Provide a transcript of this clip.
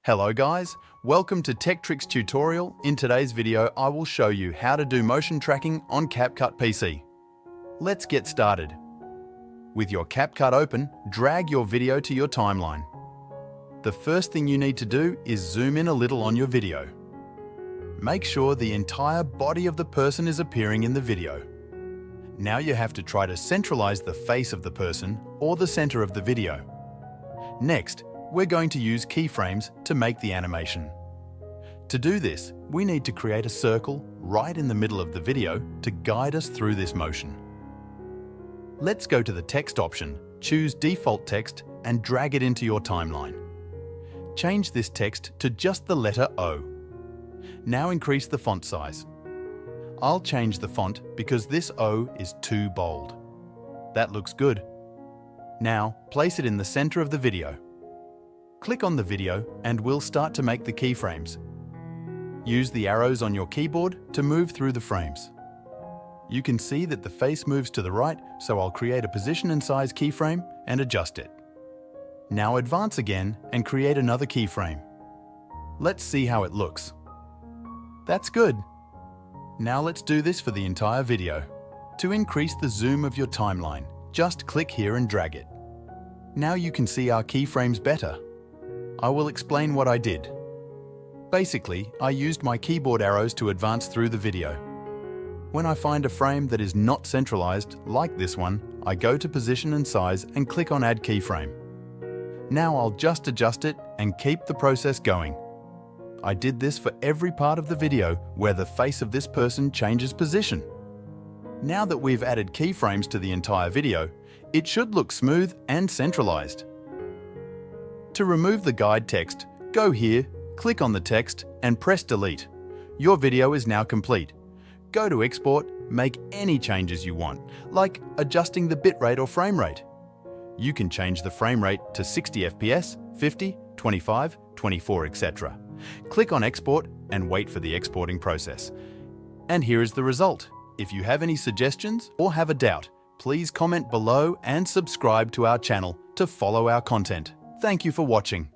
Hello guys, welcome to Tech Tricks tutorial. In today's video, I will show you how to do motion tracking on CapCut PC. Let's get started. With your CapCut open, drag your video to your timeline. The first thing you need to do is zoom in a little on your video. Make sure the entire body of the person is appearing in the video. Now you have to try to centralize the face of the person or the center of the video. Next, we're going to use keyframes to make the animation. To do this, we need to create a circle right in the middle of the video to guide us through this motion. Let's go to the text option, choose default text and drag it into your timeline. Change this text to just the letter O. Now increase the font size. I'll change the font because this O is too bold. That looks good. Now, place it in the center of the video. Click on the video and we'll start to make the keyframes. Use the arrows on your keyboard to move through the frames. You can see that the face moves to the right, so I'll create a position and size keyframe and adjust it. Now advance again and create another keyframe. Let's see how it looks. That's good. Now let's do this for the entire video. To increase the zoom of your timeline, just click here and drag it. Now you can see our keyframes better. I will explain what I did. Basically, I used my keyboard arrows to advance through the video. When I find a frame that is not centralized, like this one, I go to Position and Size and click on Add Keyframe. Now I'll just adjust it and keep the process going. I did this for every part of the video where the face of this person changes position. Now that we've added keyframes to the entire video, it should look smooth and centralized. To remove the guide text, go here, click on the text and press delete. Your video is now complete. Go to export, make any changes you want, like adjusting the bitrate or frame rate. You can change the frame rate to 60 FPS, 50, 25, 24, etc. Click on export and wait for the exporting process. And here is the result. If you have any suggestions or have a doubt, please comment below and subscribe to our channel to follow our content. Thank you for watching.